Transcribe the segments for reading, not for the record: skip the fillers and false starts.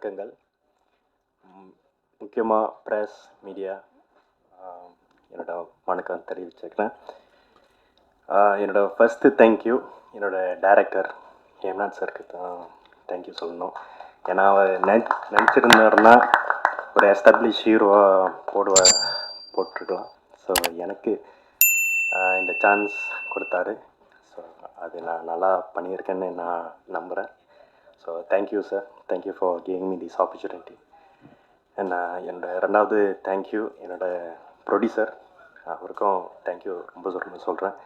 வணக்கங்கள். முக்கியமாக press media என்னோட வணக்கம் தெரிவிச்சுக்கிறேன். என்னோடய ஃபஸ்ட்டு தேங்க்யூ என்னோடய டைரக்டர் ஹேம்நாத் சாருக்கு தான் தேங்க்யூ சொல்லணும். ஏன்னா அவர் நினச்சிருந்தாருன்னா ஒரு எஸ்டாப்ளிஷ் ஹீரோவாக போட்டிருக்கலாம். ஸோ எனக்கு இந்த சான்ஸ் கொடுத்தாரு. ஸோ அது நான் நல்லா பண்ணியிருக்கேன்னு நான் நம்புகிறேன். So thank you sir, thank you for giving me this opportunity. என்னோடய ரெண்டாவது தேங்க்யூ என்னோடய ப்ரொடியூசர், அவருக்கும் தேங்க்யூ ரொம்ப சொல்கிறேன்.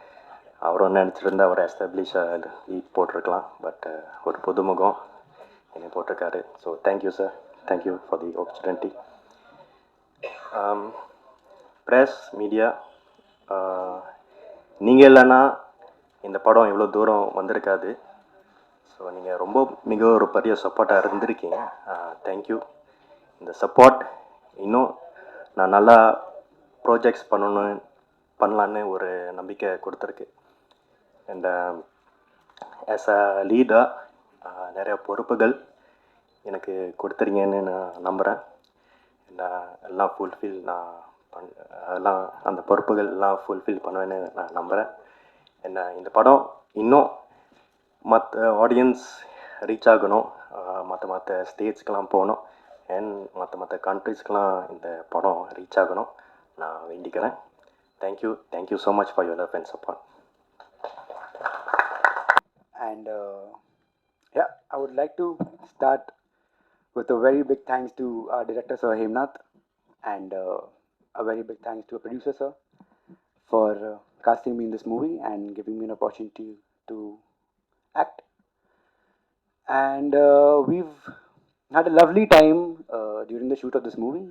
அவரும் நினச்சிருந்தா அவர் எஸ்டாப்ளிஷாக லீட் போட்டிருக்கலாம். பட் ஒரு புதுமுகம் என்னை போட்டிருக்காரு. So thank you sir, thank you for the opportunity. Press media, நீங்கள் இல்லைன்னா இந்த படம் இவ்வளோ தூரம் வந்திருக்காது. ஸோ நீங்கள் மிக ஒரு பெரிய சப்போர்ட்டாக இருந்திருக்கீங்க. தேங்க்யூ. இந்த சப்போர்ட் இன்னும் நான் நல்லா ப்ராஜெக்ட்ஸ் பண்ணலான்னு ஒரு நம்பிக்கை கொடுத்துருக்கு. அண்ட் ஆஸ் அ லீடாக நிறைய பொறுப்புகள் எனக்கு கொடுத்துருங்கன்னு நான் நம்புகிறேன். எல்லாம் ஃபுல்ஃபில் எல்லாம் அந்த பொறுப்புகள் எல்லாம் ஃபுல்ஃபில் பண்ணுவேன்னு நான் நம்புகிறேன். இந்த படம் இன்னும் மற்ற ஆடியன்ஸ் ரீச் ஆகணும், மற்ற ஸ்டேட்ஸ்க்கெலாம் போகணும், அண்ட் மற்ற கண்ட்ரீஸ்க்கெலாம் இந்த படம் ரீச் ஆகணும் நான் வேண்டிக்கிறேன். Thank you so much for your love and support. And yeah, I would like to start with a very big thanks to our director Sir Hemnath, and a very big thanks to our producer sir for casting me in this movie and giving me an opportunity to act. And we've had a lovely time during the shoot of this movie,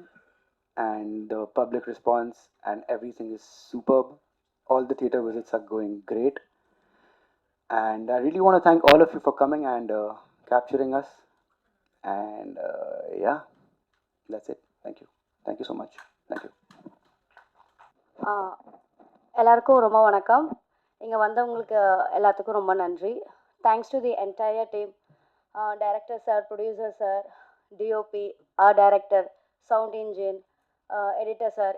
and the public response and everything is superb. All the theater visits are going great, and I really want to thank all of you for coming and capturing us. And yeah, that's it. Thank you so much. Thank you. எல்லாருக்கும் ரொம்ப வணக்கம். இங்கே வந்தவங்களுக்கு எல்லாத்துக்கும் ரொம்ப நன்றி. Thanks to the entire team, director sir, producer sir, DOP, art director, sound engine, editor sir.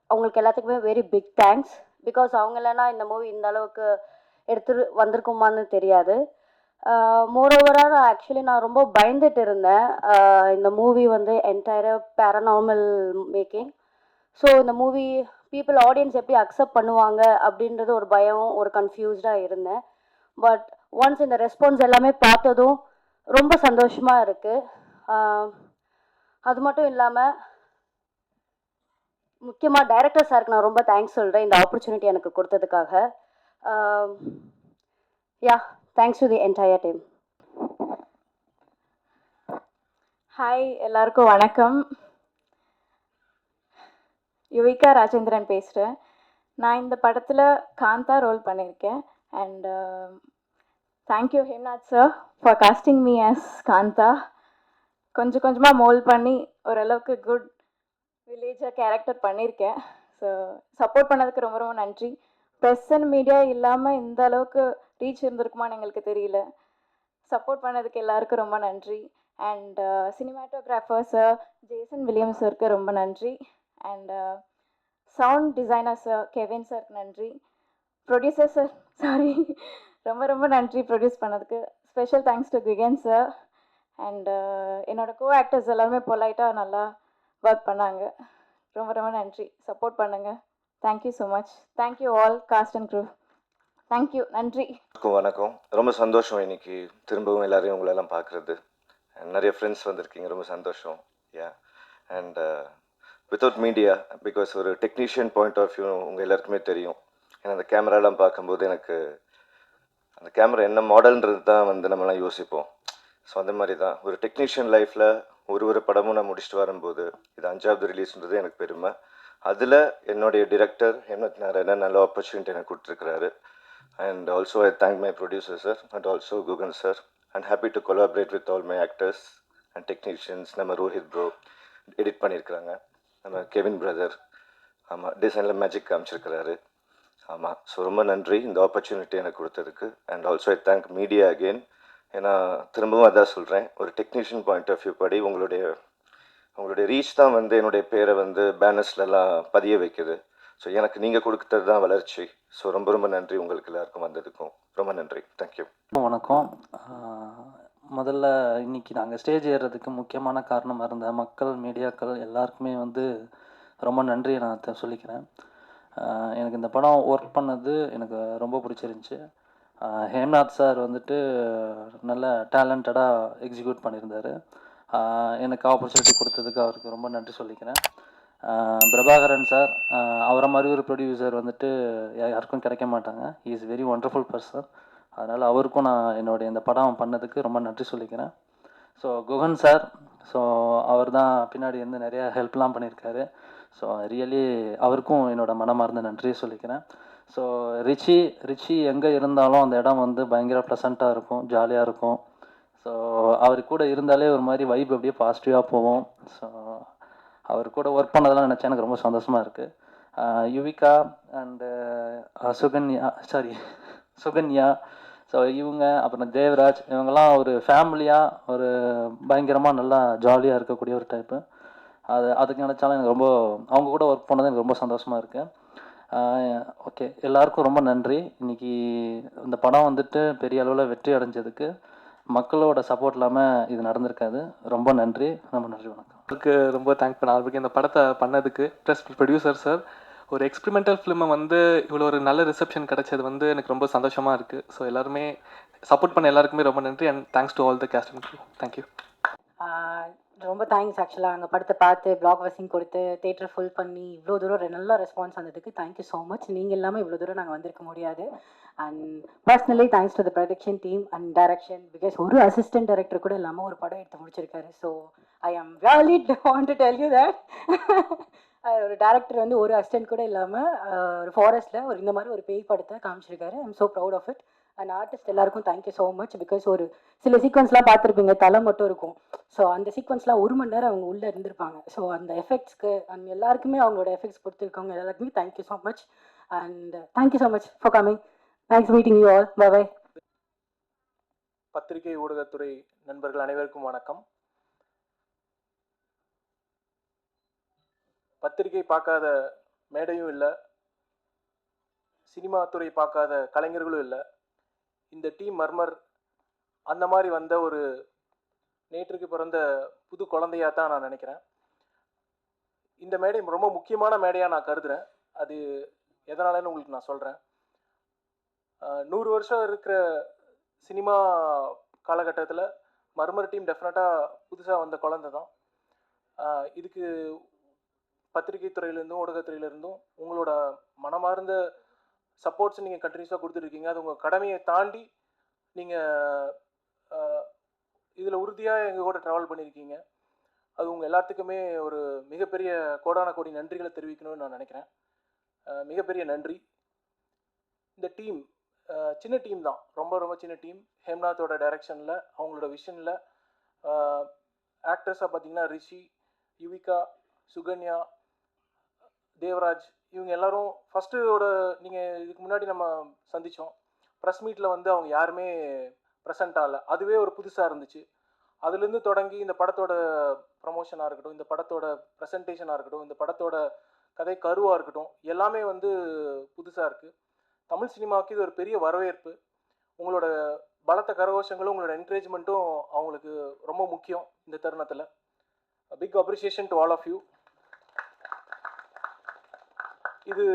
அவங்களுக்கு எல்லாத்துக்குமே வெரி பிக் தேங்க்ஸ். பிகாஸ் அவங்க இல்லைன்னா இந்த மூவி இந்த அளவுக்கு வந்திருக்குமான்னு தெரியாது. மோரோவராக ஆக்சுவலி நான் ரொம்ப பயந்துட்டு இருந்தேன். இந்த மூவி வந்து என்டையராக பேரநார்மல் மேக்கிங். ஸோ இந்த மூவி பீப்புள் ஆடியன்ஸ் எப்படி அக்செப்ட் பண்ணுவாங்க அப்படின்றது ஒரு பயம், ஒரு கன்ஃபியூஸ்டாக இருந்தேன். பட் ஒன்ஸ் இந்த ரெஸ்பான்ஸ் எல்லாமே பார்த்ததும் ரொம்ப சந்தோஷமாக இருக்குது. அது மட்டும் இல்லாமல் முக்கியமாக டைரக்டர் சாருக்கு நான் ரொம்ப தேங்க்ஸ் சொல்கிறேன் இந்த ஆப்பர்ச்சுனிட்டி எனக்கு கொடுத்ததுக்காக. Yeah, thanks to the entire team. Hi, எல்லாருக்கும் வணக்கம். யுவிகா ராஜேந்திரன் பேசுகிறேன். நான் இந்த படத்தில் காந்தா ரோல் பண்ணியிருக்கேன். And thank you Hemnath sir for casting me as Kantha. கொஞ்சமாக மோல்ட் பண்ணி ஓரளவுக்கு குட் வில்லேஜாக கேரக்டர் பண்ணியிருக்கேன். ஸோ சப்போர்ட் பண்ணதுக்கு ரொம்ப நன்றி. ப்ரெஸ் அண்ட் மீடியா இல்லாமல் இந்த அளவுக்கு ரீச் இருந்திருக்குமான்னு எங்களுக்கு தெரியல. சப்போர்ட் பண்ணதுக்கு எல்லாருக்கும் ரொம்ப நன்றி. And cinematographer sir Jason Williams சாருக்கு ரொம்ப நன்றி. And sound designer sir Kevin சாருக்கு நன்றி. ப்ரொடியூசர் சார் சாரி ரொம்ப நன்றி ப்ரொடியூஸ் பண்ணதுக்கு. Special thanks to Guhan sir. And என்னோடய கோ ஆக்டர்ஸ் எல்லாருமே பொலைட்டாக நல்லா ஒர்க் பண்ணாங்க. ரொம்ப நன்றி. சப்போர்ட் பண்ணுங்கள். Thank you so much. Thank you all cast and crew. Thank you, நன்றி. வணக்கம். ரொம்ப சந்தோஷம் இன்னைக்கு திரும்பவும் எல்லாரையும் உங்களெல்லாம் பார்க்குறது. நிறைய ஃப்ரெண்ட்ஸ் வந்திருக்கீங்க, ரொம்ப சந்தோஷம். யா, அண்ட் வித்தவுட் மீடியா, பிகாஸ் ஒரு டெக்னீஷியன் பாயிண்ட் ஆஃப் வியூ உங்கள் எல்லாருக்குமே தெரியும். ஏன்னா அந்த கேமராலாம் பார்க்கும்போது எனக்கு அந்த கேமரா என்ன மாடல்ன்றது தான் நம்மலாம் யோசிப்போம். ஸோ அந்த மாதிரி தான் ஒரு டெக்னீஷியன் லைஃப்பில் ஒரு படமும் நான் முடிச்சுட்டு வரும்போது இது 5வது ரிலீஸ்ன்றது எனக்கு பெருமை. அதில் என்னுடைய டிரெக்டர் ஹேம்நாத் நாராயணன் நல்ல ஆப்பர்ச்சுனிட்டி எனக்கு கொடுத்துருக்குறாரு. And also I thank my producer sir and also Guhan sir. And happy to collaborate with all my actors and technicians. நம்ம ரோஹித் ப்ரோ எடிட் பண்ணியிருக்கிறாங்க, நம்ம கெவின் பிரதர், ஆமாம் டிசைனில் மேஜிக் காமிச்சிருக்கிறாரு. ஆமாம், ஸோ ரொம்ப நன்றி இந்த ஆப்பர்ச்சுனிட்டி எனக்கு கொடுத்ததுக்கு. And also I thank media again. ஏன்னா திரும்பவும் அதான் சொல்கிறேன், ஒரு டெக்னீஷியன் பாயிண்ட் ஆஃப் வியூ படி உங்களுடைய ரீச் தான் வந்து என்னுடைய பேரை வந்து பேனர்ஸ்லலாம் பதிய வைக்குது. ஸோ எனக்கு நீங்கள் கொடுத்தது தான் வளர்ச்சி. ஸோ ரொம்ப ரொம்ப நன்றி உங்களுக்கு எல்லாருக்கும் வந்ததுக்கும். ரொம்ப நன்றி. தேங்க்யூ. வணக்கம். முதல்ல இன்னைக்கு நாங்கள் ஸ்டேஜ் ஏறுறதுக்கு முக்கியமான காரணமாக இருந்த மக்கள், மீடியாக்கள் எல்லாருக்குமே வந்து ரொம்ப நன்றியை நான் சொல்லிக்கிறேன். எனக்கு இந்த படம் ஒர்க் பண்ணது எனக்கு ரொம்ப பிடிச்சிருந்துச்சி. ஹேம்நாத் சார் வந்துட்டு நல்ல டேலண்டடாக எக்ஸிக்யூட் பண்ணியிருந்தார். எனக்கு ஆப்பர்ச்சுனிட்டி கொடுத்ததுக்கு அவருக்கு ரொம்ப நன்றி சொல்லிக்கிறேன். பிரபாகரன் சார், அவரை மாதிரி ஒரு ப்ரொடியூசர் வந்துட்டு யாருக்கும் கிடைக்க மாட்டாங்க. He is very wonderful person. அதனால் அவருக்கும் நான் என்னுடைய இந்த படம் பண்ணதுக்கு ரொம்ப நன்றி சொல்லிக்கிறேன். ஸோ குகன் சார், ஸோ அவர் தான் பின்னாடி இருந்து நிறைய ஹெல்ப்லாம் பண்ணியிருக்காரு. ஸோ ரியலி அவருக்கும் என்னோடய மனமார்ந்த நன்றியை சொல்லிக்கிறேன். ஸோ ரிச்சி எங்கே இருந்தாலும் அந்த இடம் வந்து பயங்கர ப்ளசண்ட்டாக இருக்கும், ஜாலியாக இருக்கும். ஸோ அவர் கூட இருந்தாலே ஒரு மாதிரி வைப் அப்படியே பாசிட்டிவாக போவோம். ஸோ அவர் கூட ஒர்க் பண்ணதெல்லாம் நினச்சா எனக்கு ரொம்ப சந்தோஷமாக இருக்குது. யுவிகா அண்டு சுகன்யா, ஸோ இவங்க, அப்புறம் தேவராஜ், இவங்கெல்லாம் ஒரு ஃபேமிலியாக ஒரு பயங்கரமாக நல்லா ஜாலியாக இருக்கக்கூடிய ஒரு டைப்பு. அதுக்கு நினச்சாலும் எனக்கு ரொம்ப, அவங்க கூட ஒர்க் பண்ணது எனக்கு ரொம்ப சந்தோஷமாக இருக்குது. ஓகே, எல்லாருக்கும் ரொம்ப நன்றி. இன்றைக்கி இந்த படம் வந்துட்டு பெரிய அளவில் வெற்றி அடைஞ்சதுக்கு மக்களோட சப்போர்ட் இல்லாமல் இது நடந்திருக்காது. ரொம்ப நன்றி, ரொம்ப நன்றி. வணக்கம். அதுக்கு ரொம்ப தேங்க் பண்ண ஆரம்பிக்க இந்த படத்தை பண்ணதுக்கு ப்ளஸ் ப்ரொடியூசர் சார். ஒரு எக்ஸ்பெரிமெண்டல் ஃபிலிமை வந்து இவ்வளோ ஒரு நல்ல ரிசப்ஷன் கிடைச்சது வந்து எனக்கு ரொம்ப சந்தோஷமாக இருக்குது. ஸோ எல்லாருமே சப்போர்ட் பண்ண எல்லாருக்குமே ரொம்ப நன்றி and thanks to all the cast and crew. Thank you. ரொம்ப தேங்க்ஸ். ஆக்சுவலாக அங்கே படத்தை பார்த்து பிளாக் வசிங் கொடுத்து தேட்டர் ஃபுல் பண்ணி இவ்வளோ தூரம் நல்ல ரெஸ்பான்ஸ் வந்ததுக்கு தேங்க்யூ ஸோ மச். நீங்கள் இல்லாமல் இவ்வளோ தூரம் நாங்கள் வந்திருக்க முடியாது. And personally thanks to the production team and direction, because ஒரு அசிஸ்டன்ட் டைரக்டர் கூட இல்லாமல் ஒரு படம் எடுத்து முடிச்சிருக்காரு. So I am really want to tell you that ஒரு டேரக்டர் வந்து ஒரு அசிஸ்டன்ட் கூட இல்லாமல் ஒரு ஃபாரஸ்ட்டில் இந்த மாதிரி ஒரு பேய் படத்தை காமிச்சிருக்காரு. I am so proud of it. And artist எல்லாருக்கும் தேங்க்யூ ஸோ மச். பிகாஸ் ஒரு சில சீக்வன்ஸ்லாம் பார்த்துருப்பீங்க, தலை மட்டும் இருக்கும். ஸோ அந்த சீக்வன்ஸ்லாம் 1 மணி நேரம் அவங்க உள்ளே இருந்திருப்பாங்க. ஸோ அந்த எஃபெக்ட்ஸ்க்கு அண்ட் எல்லாருக்குமே அவங்களோட எஃபெக்ட்ஸ் கொடுத்துருக்கவங்க எல்லாருக்குமே thank you so much. And thank you so much for coming. Thanks meeting you all. Bye bye. பத்திரிகை ஊடகத்துறை நண்பர்கள் அனைவருக்கும் வணக்கம். பத்திரிகை பார்க்காத மேடையும் இல்லை, சினிமா துறை பார்க்காத கலைஞர்களும் இல்லை. இந்த டீம் மர்மர் அந்த மாதிரி வந்த ஒரு நேற்றுக்கு பிறந்த புது குழந்தையாக தான் நான் நினைக்கிறேன். இந்த மேடை ரொம்ப முக்கியமான மேடையாக நான் கருதுகிறேன். அது எதனாலன்னு உங்களுக்கு நான் சொல்கிறேன். 100 வருஷம் இருக்கிற சினிமா காலகட்டத்தில் மர்மர் டீம் டெஃபினட்டாக புதுசாக வந்த குழந்தை தான். இதுக்கு பத்திரிகை துறையிலேருந்தும் ஊடகத்துறையிலேருந்தும் உங்களோட மனமார்ந்த சப்போர்ட்ஸ் நீங்கள் கண்டினியூஸாக கொடுத்துருக்கீங்க. அது உங்கள் கடமையை தாண்டி நீங்கள் இதில் உறுதியாக எங்கள் கூட ட்ராவல் பண்ணியிருக்கீங்க. அது உங்கள் எல்லாத்துக்குமே ஒரு மிகப்பெரிய கோடான கோடி நன்றிகளை தெரிவிக்கணும்னு நான் நினைக்கிறேன். மிகப்பெரிய நன்றி. இந்த டீம் சின்ன டீம் தான், ரொம்ப ரொம்ப சின்ன டீம். ஹேம்நாத்தோட டைரக்ஷனில், அவங்களோட விஷனில் ஆக்டர்ஸாக பார்த்தீங்கன்னா ரிஷி, யுவிகா, சுகன்யா, தேவராஜ், இவங்க எல்லாரும் ஃபஸ்ட்டோட நீங்கள் இதுக்கு முன்னாடி நம்ம சந்தித்தோம். ப்ரெஸ் மீட்டில் வந்து அவங்க யாருமே ப்ரெசென்ட் ஆகலை. அதுவே ஒரு புதுசாக இருந்துச்சு. அதுலேருந்து தொடங்கி இந்த படத்தோட ப்ரமோஷனாக இருக்கட்டும், இந்த படத்தோட ப்ரெசன்டேஷனாக இருக்கட்டும், இந்த படத்தோட கதை கருவாக இருக்கட்டும், எல்லாமே வந்து புதுசாக இருக்குது. தமிழ் சினிமாவுக்கு இது ஒரு பெரிய வரவேற்பு. உங்களோட பலத்த கரகோஷங்களும் உங்களோட என்கரேஜ்மெண்ட்டும் அவங்களுக்கு ரொம்ப முக்கியம் இந்த தருணத்தில். Big appreciation to all of you. இது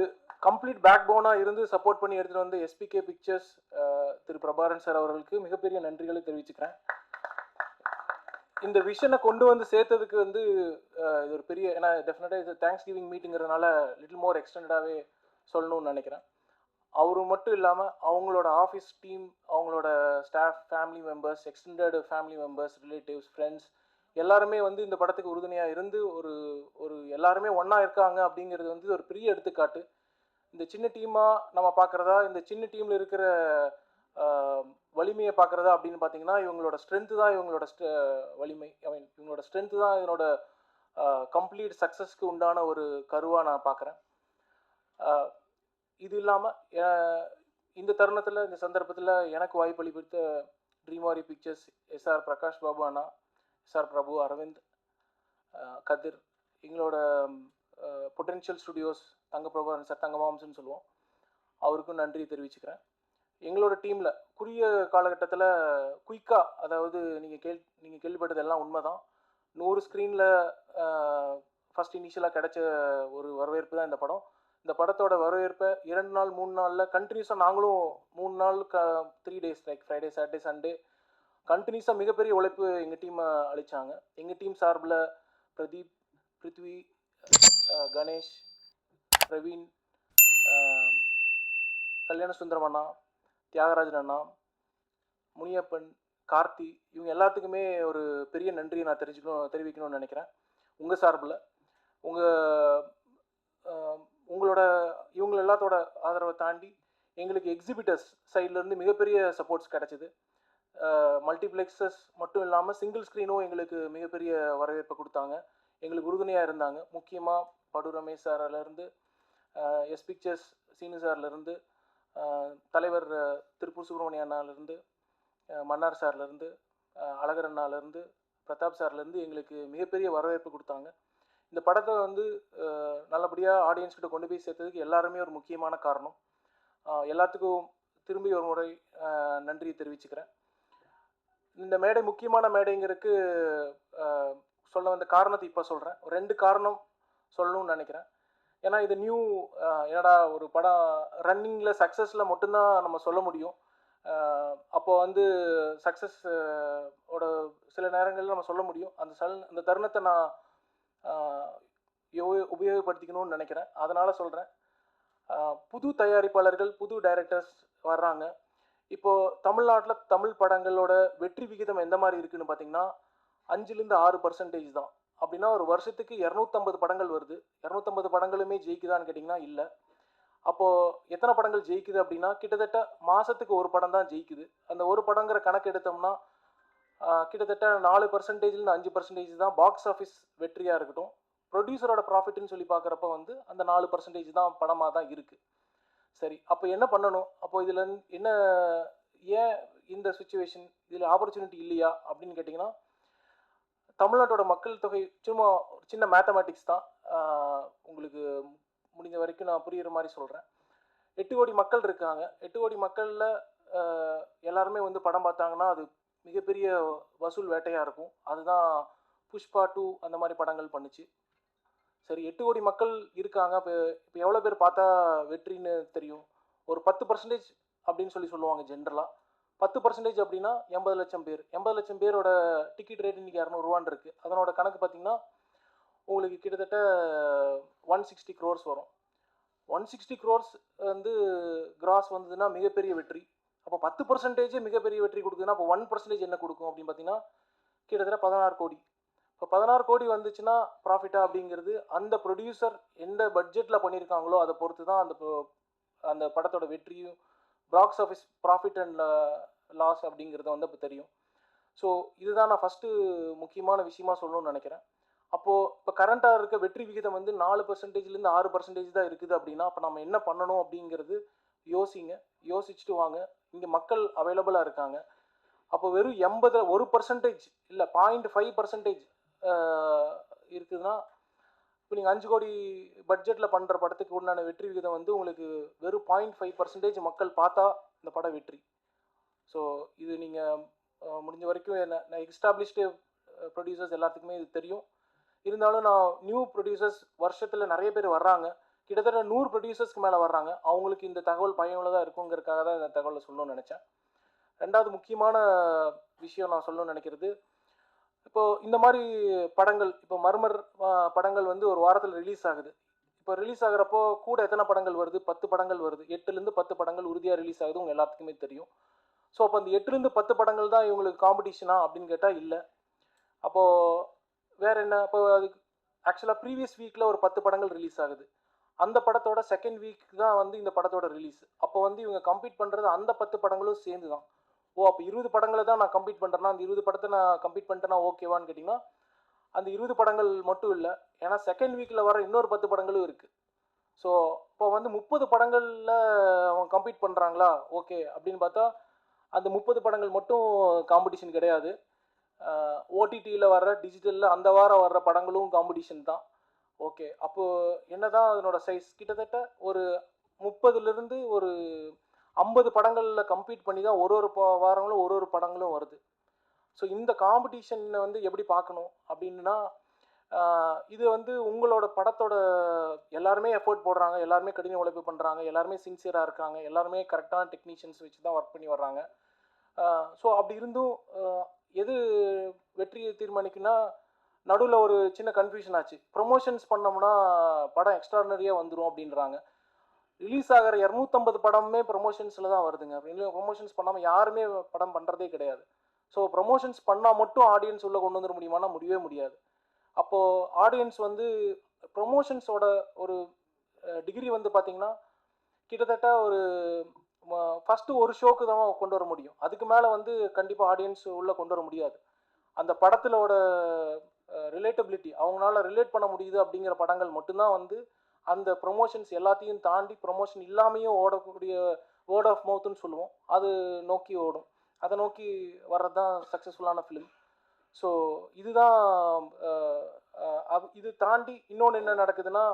கம்ப்ளீட் பேக் போனாக இருந்து சப்போர்ட் பண்ணி எடுத்துகிட்டு வந்து எஸ்பிகே பிக்சர்ஸ் திரு பிரபாகரன் சார் அவர்களுக்கு மிகப்பெரிய நன்றிகளை தெரிவிச்சுக்கிறேன். இந்த விஷனை கொண்டு வந்து சேர்த்ததுக்கு வந்து இது ஒரு பெரிய, ஏன்னா டெஃபினட்டாக இது தேங்க்ஸ் கிவிங் மீட்டிங்கிறதுனால லிட்டில் மோர் எக்ஸ்டெண்டடாகவே சொல்லணும்னு நினைக்கிறேன். அவரு மட்டும் இல்லாமல் அவங்களோட ஆஃபீஸ் டீம், அவங்களோட staff, family members, extended family members, relatives, friends எல்லாருமே வந்து இந்த படத்துக்கு உறுதுணையாக இருந்து ஒரு எல்லாருமே ஒன்றா இருக்காங்க அப்படிங்கிறது வந்து ஒரு பெரிய எடுத்துக்காட்டு. இந்த சின்ன டீமாக நம்ம பார்க்குறதா, இந்த சின்ன டீமில் இருக்கிற வலிமையை பார்க்குறதா அப்படின்னு பார்த்தீங்கன்னா, இவங்களோட ஸ்ட்ரென்த்து தான் இவங்களோட வலிமை. இவங்களோட ஸ்ட்ரென்த்து தான் இதனோட கம்ப்ளீட் சக்ஸஸ்க்கு உண்டான ஒரு கருவாக நான் பார்க்குறேன். இது இல்லாமல் இந்த தருணத்தில், இந்த சந்தர்ப்பத்தில் எனக்கு வாய்ப்பளித்த ட்ரீமாரி பிக்சர்ஸ், எஸ்ஆர் பிரகாஷ் பாபு அண்ணா, எஸ்ஆர் பிரபு, அரவிந்த், கதிர், எங்களோட பொட்டென்ஷியல் ஸ்டுடியோஸ் தங்கப்பிரபு சார், தங்கமாம்ஸ்னு சொல்லுவோம், அவருக்கும் நன்றி தெரிவிச்சுக்கிறேன். எங்களோட டீமில் குறுகிய காலகட்டத்தில் குயிக்காக, அதாவது நீங்கள் கேள்விப்பட்டது எல்லாம் உண்மை தான், 100 ஸ்க்ரீனில் ஃபஸ்ட் இனிஷியலாக கிடைச்ச ஒரு வரவேற்பு தான் இந்த படம். இந்த படத்தோட வரவேற்பை 2 நாள் 3 நாளில் கண்டினியூஸாக நாங்களும் 3 நாள் 3 days like Friday Saturday Sunday கண்டினியூஸாக மிகப்பெரிய உழைப்பு எங்கள் டீமை அளித்தாங்க. எங்கள் டீம் சார்பில் பிரதீப், பிருத்வி, கணேஷ், பிரவீன், கல்யாண சுந்தரம் அண்ணா, தியாகராஜன் அண்ணா, முனியப்பன், கார்த்தி, இவங்க எல்லாத்துக்குமே ஒரு பெரிய நன்றியை நான் தெரிவிக்கணும்னு நினைக்கிறேன். உங்கள் சார்பில் உங்களோட இவங்க எல்லாத்தோட ஆதரவை தாண்டி எங்களுக்கு எக்ஸிபிட்டர்ஸ் சைட்லேருந்து மிகப்பெரிய சப்போர்ட்ஸ் கிடச்சிது. மல்டிப்ளெக்ஸஸ் மட்டும் இல்லாமல் சிங்கிள் ஸ்க்ரீனும் எங்களுக்கு மிகப்பெரிய வரவேற்பை கொடுத்தாங்க, எங்களுக்கு உறுதுணையாக இருந்தாங்க. முக்கியமாக படு ரமேஷ் சார்லேருந்து, எஸ் பிக்சர்ஸ் சீனு சார்லேருந்து, தலைவர் திருப்பூர் சுப்பிரமணிய அண்ணாலேருந்து, மன்னார் சார்லேருந்து, அழகர் அண்ணாலேருந்து, பிரதாப் சார்லேருந்து எங்களுக்கு மிகப்பெரிய வரவேற்பு கொடுத்தாங்க. இந்த படத்தை வந்து நல்லபடியாக ஆடியன்ஸ்கிட்ட கொண்டு போய் சேர்த்ததுக்கு எல்லாருமே ஒரு முக்கியமான காரணம். எல்லாத்துக்கும் திரும்பி ஒரு முறை நன்றியை தெரிவிச்சுக்கிறேன். இந்த மேடை முக்கியமான மேடைங்கிறதுக்கு சொல்ல வந்த காரணத்தை இப்போ சொல்கிறேன். 2 காரணம் சொல்லணும்னு நினைக்கிறேன். ஏன்னா இது என்னடா ஒரு படம் ரன்னிங்கில் சக்ஸஸில் மட்டும்தான் நம்ம சொல்ல முடியும். அப்போ வந்து சக்ஸஸ் ஓட சில நேரங்களில் நம்ம சொல்ல முடியும். அந்த தருணத்தை நான் உபயோகப்படுத்திக்கணும்னு நினைக்கிறேன். அதனால் சொல்கிறேன், புது தயாரிப்பாளர்கள், புது டைரக்டர்ஸ் வர்றாங்க. இப்போது தமிழ்நாட்டில் தமிழ் படங்களோட வெற்றி விகிதம் எந்த மாதிரி இருக்குதுன்னு பார்த்தீங்கன்னா 5-6% தான். அப்படின்னா ஒரு வருஷத்துக்கு 250 படங்கள் வருது. 250 படங்களுமே ஜெயிக்குதான்னு கேட்டிங்கன்னா இல்லை. அப்போது எத்தனை படங்கள் ஜெயிக்குது அப்படின்னா கிட்டத்தட்ட மாதத்துக்கு ஒரு படம் தான் ஜெயிக்குது. அந்த ஒரு படங்கிற கணக்கு எடுத்தோம்னா கிட்டத்தட்ட 4%-5% தான் பாக்ஸ் ஆஃபீஸ் வெற்றியாக இருக்கட்டும். ப்ரொடியூசரோட ப்ராஃபிட்னு சொல்லி பார்க்குறப்ப வந்து அந்த 4% தான் படமாக தான் இருக்குது. சரி, அப்போ என்ன பண்ணணும்? அப்போ இதில் என்ன, ஏன் இந்த சுச்சுவேஷன், இதில் ஆப்பர்ச்சுனிட்டி இல்லையா அப்படின்னு கேட்டிங்கன்னா, தமிழ்நாட்டோட மக்கள் தொகை சும்மா சின்ன மேத்தமேட்டிக்ஸ் தான், உங்களுக்கு முடிஞ்ச வரைக்கும் நான் புரிகிற மாதிரி சொல்கிறேன். 8 கோடி மக்கள் இருக்காங்க. 8 கோடி மக்களில் எல்லாருமே வந்து படம் பார்த்தாங்கன்னா அது மிகப்பெரிய வசூல் வேட்டையாக இருக்கும். அதுதான் புஷ்பா 2 அந்த மாதிரி படங்கள் பண்ணுச்சு. சரி, 8 கோடி மக்கள் இருக்காங்க. இப்போ எவ்வளோ பேர் பார்த்தா வெற்றின்னு தெரியும்? ஒரு 10% அப்படின்னு சொல்லுவாங்க ஜென்ரலாக. 10% அப்படின்னா 80 லட்சம் பேர். 80 லட்சம் பேரோட டிக்கெட் ரேட் இன்றைக்கி 200 ரூபான்னு இருக்குது. அதனோட கணக்கு பார்த்திங்கன்னா உங்களுக்கு கிட்டத்தட்ட 160 crores வரும். 160 crores வந்து கிராஸ் வந்ததுன்னா மிகப்பெரிய வெற்றி. அப்போ 10% மிகப்பெரிய வெற்றி கொடுக்குதுன்னா அப்போ 1% என்ன கொடுக்கும் அப்படின்னு பார்த்தீங்கன்னா கிட்டத்தட்ட 16 கோடி. இப்போ 16 கோடி வந்துச்சுன்னா ப்ராஃபிட்டா அப்படிங்கிறது அந்த ப்ரொடியூசர் எந்த பட்ஜெட்டில் பண்ணியிருக்காங்களோ அதை பொறுத்து தான் அந்த படத்தோட வெற்றியும் box office profit and loss அப்படிங்கிறத வந்து அப்போ தெரியும். ஸோ இதுதான் நான் ஃபஸ்ட்டு முக்கியமான விஷயமா சொல்லணும்னு நினைக்கிறேன். அப்போது இப்போ கரண்ட்டாக இருக்க வெற்றி விகிதம் வந்து 4%-6% தான் இருக்குது அப்படின்னா அப்போ நம்ம என்ன பண்ணணும் அப்படிங்கிறது யோசிச்சுட்டு வாங்க. இங்கே மக்கள் அவைலபிளாக இருக்காங்க. அப்போ வெறும் 1% இல்லை 0.5% இருக்குதுன்னா இப்போ நீங்கள் 5 கோடி பட்ஜெட்டில் பண்ணுற படத்துக்கு உண்டான வெற்றி விகிதம் வந்து உங்களுக்கு வெறும் 0.5% மக்கள் பார்த்தா இந்த படம் வெற்றி. ஸோ இது நீங்கள் முடிஞ்ச வரைக்கும் நான் எஸ்டாப்ளிஷ்டு ப்ரொடியூசர்ஸ் எல்லாத்துக்குமே இது தெரியும். இருந்தாலும் நான் நியூ ப்ரொடியூசர்ஸ் வருஷத்தில் நிறைய பேர் வர்றாங்க. கிட்டத்தட்ட 100 ப்ரொடியூசர்ஸ்க்கு மேலே வர்றாங்க. அவங்களுக்கு இந்த தகவல் பயனுள்ளதாக இருக்குங்கிறதுக்காக தான் இந்த தகவலை சொல்லணும்னு நினச்சேன். 2வது முக்கியமான விஷயம் நான் சொல்லணும்னு நினைக்கிறது, இப்போது இந்த மாதிரி படங்கள், இப்போ மர்மர் படங்கள் வந்து ஒரு வாரத்தில் ரிலீஸ் ஆகுது. இப்போ ரிலீஸ் ஆகிறப்போ கூட எத்தனை படங்கள் வருது? 10 படங்கள் வருது. 8லேருந்து 10 படங்கள் உறுதியாக ரிலீஸ் ஆகுது, உங்கள் எல்லாத்துக்குமே தெரியும். ஸோ அப்போ அந்த 8லேருந்து 10 படங்கள் தான் இவங்களுக்கு காம்படிஷனா அப்படின்னு கேட்டால் இல்லை. அப்போது வேறு என்ன? இப்போ அதுக்கு ஆக்சுவலாக ப்ரீவியஸ் வீக்கில் ஒரு 10 படங்கள் ரிலீஸ் ஆகுது. அந்த படத்தோட செகண்ட் வீக் தான் வந்து இந்த படத்தோட ரிலீஸ். அப்போ வந்து இவங்க கம்ப்ளீட் பண்ணுறது அந்த 10 படங்களும் சேர்ந்து தான். அப்போ 20 படங்களை தான் நான் கம்ப்ளீட் பண்ணுறேன்னா அந்த 20 படத்தை நான் கம்ப்ளீட் பண்ணிட்டேன்னா ஓகேவான்னு கேட்டிங்கன்னா அந்த 20 படங்கள் மட்டும் இல்லை, ஏன்னா செகண்ட் வீக்கில் வர இன்னொரு 10 படங்களும் இருக்குது. ஸோ இப்போ வந்து 30 படங்களில் அவங்க கம்ப்ளீட் பண்ணுறாங்களா ஓகே அப்படின்னு பார்த்தா அந்த 30 படங்கள் மட்டும் காம்படிஷன் கிடையாது. ஓடிடியில் வர்ற டிஜிட்டலில் அந்த வாரம் வர்ற படங்களும் காம்படிஷன் தான். ஓகே, அப்போது என்ன தான் அதனோட சைஸ் கிட்டத்தட்ட ஒரு 30லேருந்து ஒரு 50 படங்களில் கம்ப்ளீட் பண்ணி தான் ஒரு ஒரு வாரங்களும் ஒரு ஒரு படங்களும் வருது. ஸோ இந்த காம்படிஷனை வந்து எப்படி பார்க்கணும் அப்படின்னா, இது வந்து உங்களோட படத்தோட எல்லாருமே எஃபோர்ட் போடுறாங்க, எல்லாருமே கடின உழைப்பு பண்ணுறாங்க, எல்லாருமே சின்சியராக இருக்காங்க, எல்லாருமே கரெக்டான டெக்னீஷியன்ஸ் வச்சு தான் ஒர்க் பண்ணி வர்றாங்க. ஸோ அப்படி இருந்தும் எது வெற்றியை தீர்மானிக்குன்னா, நடுவில் ஒரு சின்ன கன்ஃபியூஷன் ஆச்சு. ப்ரொமோஷன்ஸ் பண்ணோம்னா படம் எக்ஸ்ட்ரானரியாக வந்துடும் அப்படின்றாங்க. ரிலீஸ் ஆகிற 250 படமுமே ப்ரொமோஷன்ஸில் தான் வருதுங்க. அப்படின்னு ப்ரொமோஷன்ஸ் பண்ணாமல் யாருமே படம் பண்ணுறதே கிடையாது. ஸோ ப்ரொமோஷன்ஸ் பண்ணால் மட்டும் ஆடியன்ஸ் உள்ளே கொண்டு வந்துட முடியுமானா முடியவே முடியாது. அப்போது ஆடியன்ஸ் வந்து ப்ரொமோஷன்ஸோட ஒரு டிகிரி வந்து பார்த்திங்கன்னா, கிட்டத்தட்ட ஒரு ஃபஸ்ட்டு ஒரு ஷோக்கு தான் கொண்டு வர முடியும். அதுக்கு மேலே வந்து கண்டிப்பாக ஆடியன்ஸ் உள்ளே கொண்டு வர முடியாது. அந்த படத்திலோட ரிலேட்டபிலிட்டி, அவங்களால ரிலேட் பண்ண முடியுது அப்படிங்கிற படங்கள் மட்டும்தான் வந்து அந்த ப்ரொமோஷன்ஸ் எல்லாத்தையும் தாண்டி ப்ரொமோஷன் இல்லாமையும் ஓடக்கூடிய வேர்ட் ஆஃப் மவுத்துன்னு சொல்லுவோம், அது நோக்கி ஓடும். அதை நோக்கி வர்றது தான் சக்ஸஸ்ஃபுல்லான ஃபிலிம். ஸோ இதுதான். இது தாண்டி இன்னொன்று என்ன நடக்குதுன்னா,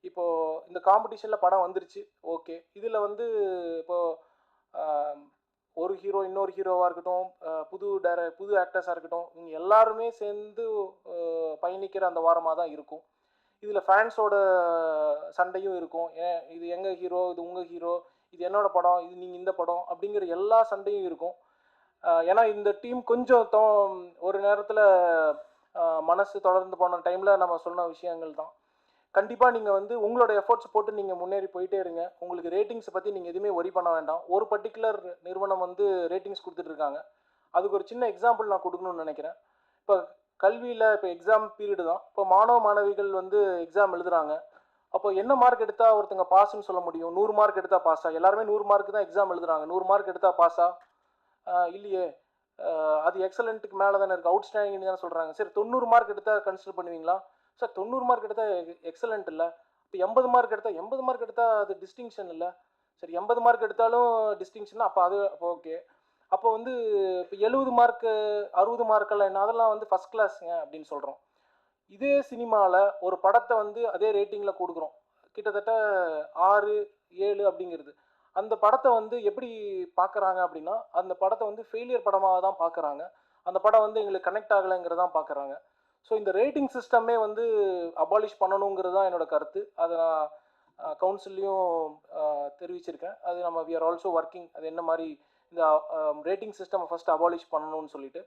இப்போது இந்த காம்படிஷனில் படம் வந்துருச்சு, ஓகே. இதில் வந்து இப்போது ஒரு ஹீரோ இன்னொரு ஹீரோவாக இருக்கட்டும், புது ஆக்டர்ஸாக இருக்கட்டும், இவங்க எல்லாருமே சேர்ந்து பயணிக்கிற அந்த வாரமாக தான் இருக்கும். இதில் ஃபேன்ஸோட சண்டையும் இருக்கும். ஏன் இது எங்கள் ஹீரோ, இது உங்கள் ஹீரோ, இது என்னோட படம், இது நீங்கள் இந்த படம் அப்படிங்கிற எல்லா சண்டையும் இருக்கும். ஏன்னா இந்த டீம் கொஞ்சம் ஒரு நேரத்தில் மனசு தொடர்ந்து போன டைமில் நம்ம சொன்ன விஷயங்கள் தான். கண்டிப்பாக நீங்கள் வந்து உங்களோட எஃபோர்ட்ஸ் போட்டு நீங்கள் முன்னேறி போயிட்டே இருங்க. உங்களுக்கு ரேட்டிங்ஸை பற்றி நீங்கள் எதுவுமே ஒரி பண்ண வேண்டாம். ஒரு பர்டிகுலர் நிறுவனம் வந்து ரேட்டிங்ஸ் கொடுத்துட்ருக்காங்க. அதுக்கு ஒரு சின்ன எக்ஸாம்பிள் நான் கொடுக்கணும்னு நினைக்கிறேன். இப்போ கல்வியில் இப்போ எக்ஸாம் பீரியடு தான். இப்போ மாணவ மாணவிகள் வந்து எக்ஸாம் எழுதுகிறாங்க. அப்போ என்ன மார்க் எடுத்தால் ஒருத்தங்க பாஸ்ன்னு சொல்ல முடியும்? 100 மார்க் எடுத்தால் பாஸா? எல்லாருமே 100 மார்க்கு தான் எக்ஸாம் எழுதுகிறாங்க. 100 மார்க் எடுத்தால் பாஸா? இல்லையே. அது எக்ஸலண்ட்டுக்கு மேலே தானே இருக்குது, அவுட்ஸ்டாண்டிங் தானே சொல்கிறாங்க. சரி, 90 மார்க் எடுத்தால் கன்சிடர் பண்ணுவீங்களா? சார் 90 மார்க் எடுத்தால் எக்ஸலண்ட் இல்லை. இப்போ 80 மார்க் எடுத்தால் அது டிஸ்டிங்ஷன் இல்லை. சரி, 80 மார்க் எடுத்தாலும் டிஸ்டிங்ஷன், அப்போ அது ஓகே. அப்போ வந்து இப்போ 70 மார்க்கு 60 மார்க்கெல்லாம் என்ன, அதெல்லாம் வந்து ஃபஸ்ட் கிளாஸுங்க அப்படின்னு சொல்கிறோம். இதே சினிமாவில் ஒரு படத்தை வந்து அதே ரேட்டிங்கில் கொடுக்குறோம், கிட்டத்தட்ட 6, 7 அப்படிங்கிறது. அந்த படத்தை வந்து எப்படி பார்க்குறாங்க அப்படின்னா, அந்த படத்தை வந்து ஃபெயிலியர் படமாக தான் பார்க்குறாங்க. அந்த படம் வந்து எங்களுக்கு கனெக்ட் ஆகலைங்கிறதான் பார்க்குறாங்க. ஸோ இந்த ரேட்டிங் சிஸ்டமே வந்து அபாலிஷ் பண்ணணுங்கிறது தான் என்னோடய கருத்து. அதை நான் கவுன்சில்லையும் தெரிவிச்சிருக்கேன். அது நம்ம வி ஆர் ஆல்சோ ஒர்க்கிங். அது என்ன மாதிரி இந்த ரேட்டிங் சிஸ்டம் ஃபஸ்ட்டு அபாலிஷ் பண்ணணும்னு சொல்லிட்டு.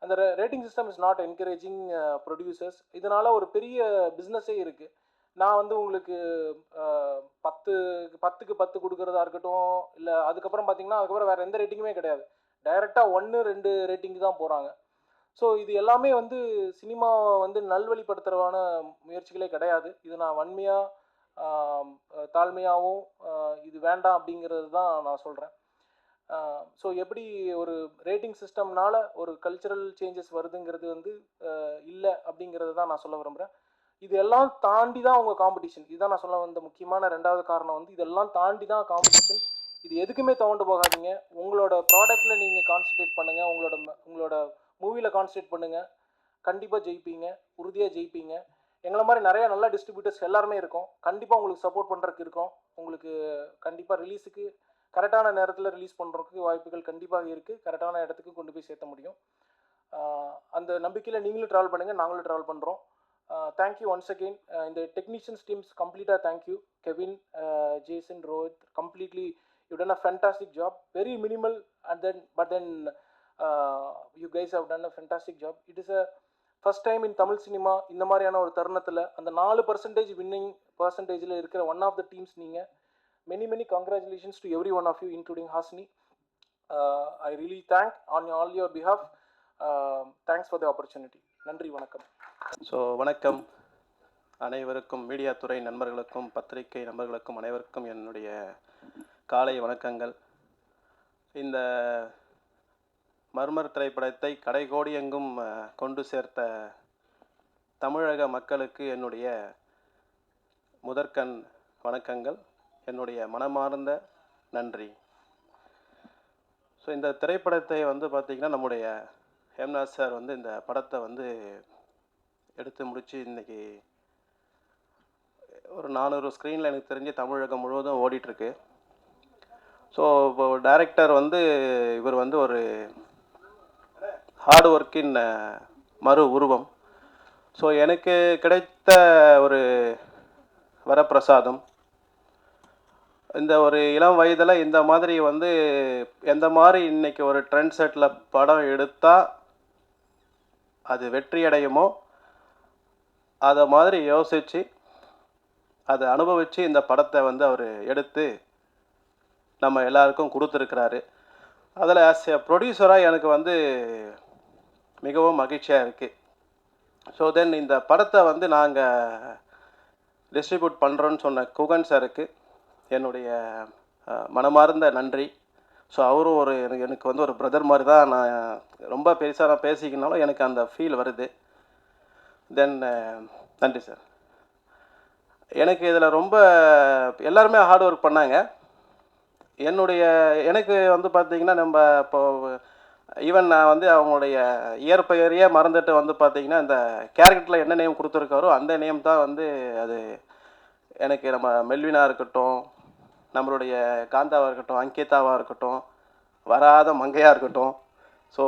அந்த rating system is not encouraging producers. இதனால் ஒரு பெரிய பிஸ்னஸே இருக்குது. நான் வந்து உங்களுக்கு 10க்கு 10 கொடுக்குறதா இருக்கட்டும், இல்லை அதுக்கப்புறம் பார்த்தீங்கன்னா அதுக்கப்புறம் வேறு எந்த ரேட்டிங்குமே கிடையாது. டைரெக்டாக 1, 2 ரேட்டிங்கு தான் போகிறாங்க. ஸோ இது எல்லாமே வந்து சினிமாவை வந்து நல்வழிப்படுத்துகிறவான முயற்சிகளே கிடையாது. இது நான் வன்மையாக தாழ்மையாகவும் இது வேண்டாம் அப்படிங்கிறது தான் நான் சொல்கிறேன். ஸோ எப்படி ஒரு ரேட்டிங் சிஸ்டம்னால ஒரு கல்ச்சுரல் சேஞ்சஸ் வருதுங்கிறது வந்து இல்லை அப்படிங்கிறது தான் நான் சொல்ல விரும்புகிறேன். இதெல்லாம் தாண்டி தான் உங்கள் காம்படிஷன். இதுதான் நான் சொல்ல வந்த முக்கியமான 2வது காரணம் வந்து இதெல்லாம் தாண்டி தான் காம்படிஷன். இது எதுக்குமே தவண்டு போகாதீங்க. உங்களோட ப்ராடக்டில் நீங்கள் கான்சன்ட்ரேட் பண்ணுங்கள், உங்களோட மூவியில் கான்சன்ட்ரேட் பண்ணுங்கள். கண்டிப்பாக ஜெயிப்பீங்க, உறுதியாக ஜெயிப்பீங்க. எங்களை மாதிரி நிறையா நல்ல டிஸ்ட்ரிபியூட்டர்ஸ் எல்லாருமே இருக்கோம். கண்டிப்பாக உங்களுக்கு சப்போர்ட் பண்ணுறதுக்கு இருக்கோம். உங்களுக்கு கண்டிப்பாக ரிலீஸுக்கு கரெக்டான நேரத்தில் ரிலீஸ் பண்ணுறதுக்கு வாய்ப்புகள் கண்டிப்பாக இருக்குது. கரெக்டான இடத்துக்கு கொண்டு போய் சேர்த்த முடியும். அந்த நம்பிக்கையில் நீங்களும் ட்ராவல் பண்ணுங்கள், நாங்களும் ட்ராவல் பண்ணுறோம். Thank you once again. இந்த டெக்னீஷியன்ஸ் டீம்ஸ் கம்ப்ளீட்டாக thank you. Kevin, Jason, Rohit, completely you done a fantastic job. Very minimal but then you guys have done a fantastic job. It is a first time in Tamil cinema இந்த மாதிரியான ஒரு தருணத்தில் அந்த 4% winning பர்சன்டேஜில் இருக்கிற one of the teams நீங்கள். many congratulations to every one of you including Hasni. I really thank on all your behalf. Thanks for the opportunity. நன்றி, வணக்கம். ஸோ வணக்கம் அனைவருக்கும், மீடியா துறை நண்பர்களுக்கும், பத்திரிகை நண்பர்களுக்கும் அனைவருக்கும் என்னுடைய காலை வணக்கங்கள். இந்த மர்மர் திரைப்படத்தை கடைகோடி எங்கும் கொண்டு சேர்த்த தமிழக மக்களுக்கு என்னுடைய முதற்கண் வணக்கங்கள், என்னுடைய மனமார்ந்த நன்றி. ஸோ இந்த திரைப்படத்தை வந்து பார்த்திங்கன்னா நம்முடைய ஹேம்நாத் சார் வந்து இந்த படத்தை வந்து எடுத்து முடித்து இன்றைக்கி ஒரு 400 ஸ்க்ரீனில் எனக்கு தெரிஞ்சு தமிழகம் முழுவதும் ஓடிட்டுருக்கு. ஸோ இப்போ டைரக்டர் வந்து இவர் வந்து ஒரு ஹார்ட் ஒர்க்கின் மறு உருவம். ஸோ எனக்கு கிடைத்த ஒரு வரப்பிரசாதம். இந்த ஒரு இளம் வயதில் இந்த மாதிரி வந்து எந்த மாதிரி இன்றைக்கி ஒரு ட்ரெண்ட் செட்டில் படம் எடுத்தால் அது வெற்றி அடையுமோ அதை மாதிரி யோசித்து அதை அனுபவித்து இந்த படத்தை வந்து அவர் எடுத்து நம்ம எல்லாருக்கும் கொடுத்துருக்கிறாரு. அதில் ஆஸ் எ ப்ரொடியூசராக எனக்கு வந்து மிகவும் மகிழ்ச்சியாக இருக்குது. ஸோ தென் இந்த படத்தை வந்து நாங்கள் டிஸ்ட்ரிபியூட் பண்ணுறோன்னு சொன்ன குகன் சாருக்கு என்னுடைய மனமார்ந்த நன்றி. ஸோ அவரும் ஒரு எனக்கு வந்து ஒரு பிரதர் மாதிரி தான். நான் ரொம்ப பெருசாக நான் பேசிக்கினாலும் எனக்கு அந்த ஃபீல் வருது. தென் நன்றி சார். எனக்கு இதில் ரொம்ப எல்லாருமே ஹார்ட் ஒர்க் பண்ணாங்க. எனக்கு வந்து பார்த்திங்கன்னா நம்ம இப்போ ஈவன் நான் வந்து அவங்களுடைய இயற்பெயரையே மறந்துட்டு வந்து பார்த்திங்கன்னா இந்த கேரக்டரில் என்ன நேம் கொடுத்துருக்காரோ அந்த நேம் தான் வந்து அது எனக்கு நம்ம மெல்வினாக இருக்கட்டும், நம்மளுடைய காந்தாவாக இருக்கட்டும், அங்கிதாவாக இருக்கட்டும், வராத மங்கையாக இருக்கட்டும். ஸோ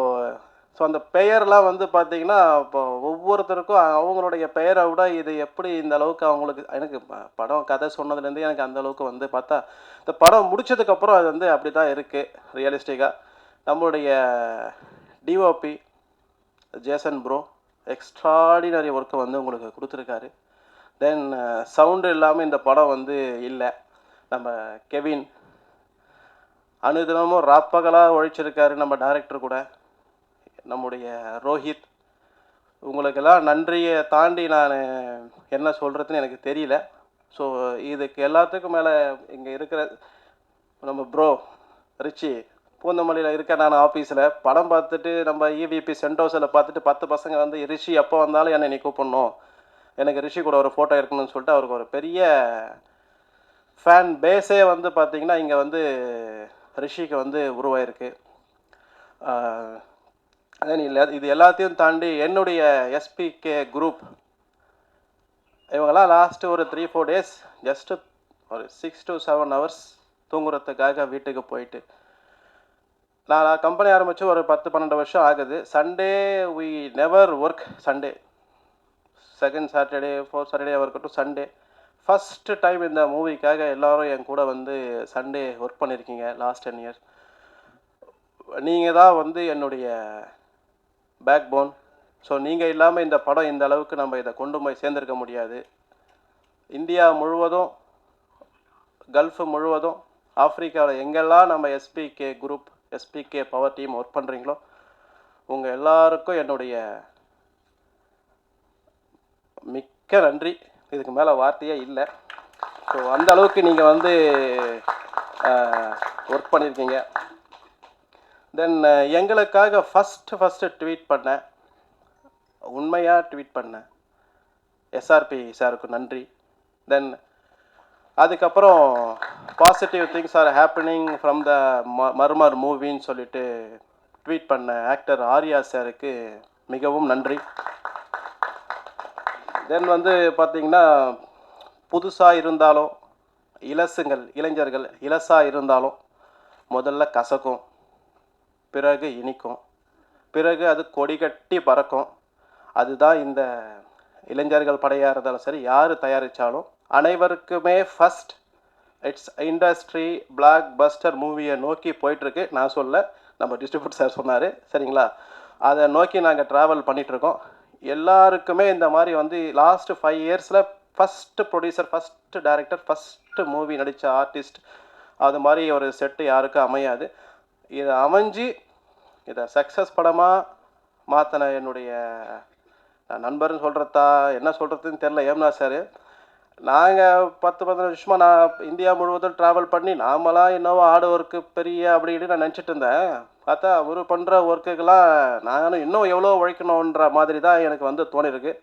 அந்த பெயர்லாம் வந்து பார்த்திங்கன்னா இப்போ ஒவ்வொருத்தருக்கும் அவங்களுடைய பெயரை விட இது எப்படி இந்த அளவுக்கு அவங்களுக்கு எனக்கு படம் கதை சொன்னதுலேருந்து எனக்கு அந்த அளவுக்கு வந்து பார்த்தா இந்த படம் முடித்ததுக்கப்புறம் அது வந்து அப்படி தான் இருக்குது ரியலிஸ்டிக்காக. நம்மளுடைய டிஓபி ஜேசன் ப்ரோ எக்ஸ்ட்ராடினரி ஒர்க்கை வந்து உங்களுக்கு கொடுத்துருக்காரு. தென் சவுண்டு இல்லாமல் இந்த படம் வந்து இல்லை. நம்ம கெவின் அனுதினமும் ராப்பகலாக உழைச்சிருக்காரு நம்ம டைரக்டர் கூட. நம்முடைய ரோஹித், உங்களுக்கெல்லாம் நன்றியை தாண்டி நான் என்ன சொல்கிறதுன்னு எனக்கு தெரியல. ஸோ இதுக்கு எல்லாத்துக்கும் மேலே இங்கே இருக்கிற நம்ம ப்ரோ ரிச்சி பூந்தமல்லியில் இருக்க நான் ஆஃபீஸில் படம் பார்த்துட்டு நம்ம இவிபி சென்டோஸில் பார்த்துட்டு 10 பசங்க வந்து ரிஷி எப்போ வந்தாலும் என்னை நீ கூப்பிடணும், எனக்கு ரிஷி கூட ஒரு ஃபோட்டோ எடுக்கணும்னு சொல்லிட்டு அவருக்கு ஒரு பெரிய ஃபேன் பேஸே வந்து பார்த்திங்கன்னா இங்கே வந்து ரிஷிக்கு வந்து உருவாயிருக்கு. இது எல்லாத்தையும் தாண்டி என்னுடைய எஸ்பிகே குரூப் இவங்கெல்லாம் லாஸ்ட்டு ஒரு 3-4 டேஸ் ஜஸ்ட்டு ஒரு 6 to 7 hours தூங்குறதுக்காக வீட்டுக்கு போயிட்டு நான் கம்பெனி ஆரம்பித்து ஒரு 10-12 வருஷம் ஆகுது. Sunday we never work. Sunday second Saturday 4th Saturday இருக்கட்டும், சண்டே ஃபஸ்ட்டு டைம் இந்த மூவிக்காக எல்லோரும் என் கூட வந்து சண்டே ஒர்க் பண்ணியிருக்கீங்க லாஸ்ட் 10 years. நீங்கள் தான் வந்து என்னுடைய பேக் போன். ஸோ நீங்கள் இல்லாமல் இந்த படம் இந்த அளவுக்கு நம்ம இதை கொண்டு போய் சேர்ந்துருக்க முடியாது. இந்தியா முழுவதும், கல்ஃப் முழுவதும், ஆஃப்ரிக்காவில் எங்கெல்லாம் நம்ம SPK group, SPK power team work பண்ணுறீங்களோ உங்கள் எல்லாருக்கும் என்னுடைய மிக்க நன்றி. இதுக்கு மேலே வார்த்தையே இல்லை. ஸோ அந்த அளவுக்கு நீங்கள் வந்து ஒர்க் பண்ணியிருக்கீங்க. தென் எங்களுக்காக ஃபஸ்ட்டு ட்வீட் பண்ணேன், உண்மையாக ட்வீட் பண்ணேன் எஸ்ஆர்பி சாருக்கு நன்றி. தென் அதுக்கப்புறம் positive things are happening from the Murmur மூவின்னு சொல்லிட்டு ட்வீட் பண்ண ஆக்டர் ஆர்யா சாருக்கு மிகவும் நன்றி. தென் வந்து பார்த்திங்கன்னா புதுசாக இருந்தாலும் இளைஞர்கள் இளசாக இருந்தாலும் முதல்ல கசக்கும், பிறகு இனிக்கும், பிறகு அது கொடி கட்டி பறக்கும். அதுதான் இந்த இளைஞர்கள் படையாக இருந்தாலும் சரி, யார் தயாரித்தாலும் அனைவருக்குமே first it's industry black Bastar மூவியை நோக்கி போயிட்டுருக்கு. நான் சொல்ல, நம்ம டிஸ்ட்ரிபியூட்டர் சார் சொன்னார், சரிங்களா? அதை நோக்கி நாங்கள் ட்ராவல் பண்ணிகிட்ருக்கோம். எல்லாருக்குமே இந்த மாதிரி வந்து லாஸ்ட்டு 5 yearsல first producer, first director, first movie நடித்த ஆர்டிஸ்ட், அது மாதிரி ஒரு செட்டு யாருக்கும் அமையாது. இதை அமைஞ்சு இதை சக்ஸஸ் படமாக மாற்றின என்னுடைய நண்பர்னு சொல்கிறதா என்ன சொல்கிறதுன்னு தெரில, ஹேம்நாத் சார். நாங்கள் 10-15 வருஷமாக நான் இந்தியா முழுவதும் ட்ராவல் பண்ணி நாமளாம் என்னவோ ஆடு ஒர்க்கு பெரிய அப்படின்னு நான் நினச்சிட்டு இருந்தேன். பார்த்தா அவர் பண்ணுற ஒர்க்குக்கெல்லாம் நானும் இன்னும் எவ்வளோ உழைக்கணுன்ற மாதிரி தான் எனக்கு வந்து தோணிருக்கு.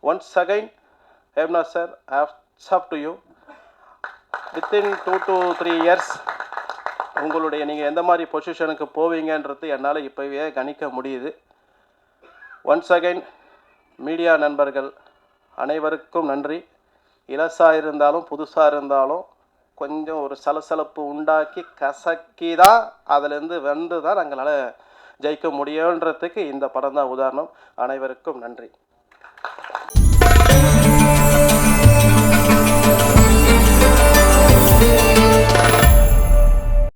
Once again Hemnath sir, hats off to you. Within 2 to 3 years உங்களுடைய நீங்கள் எந்த மாதிரி பொசிஷனுக்கு போவீங்கன்றது என்னால் இப்போவே கணிக்க முடியுது. ஒன்ஸ் அகைன் மீடியா நண்பர்கள் அனைவருக்கும் நன்றி. இலசாக இருந்தாலும் புதுசாக இருந்தாலும் கொஞ்சம் ஒரு சலசலப்பு உண்டாக்கி கசக்கி தான் அதிலேருந்து வென்று தான் எங்களால் ஜெயிக்க முடியுன்றதுக்கு இந்த படம் தான் உதாரணம். அனைவருக்கும் நன்றி.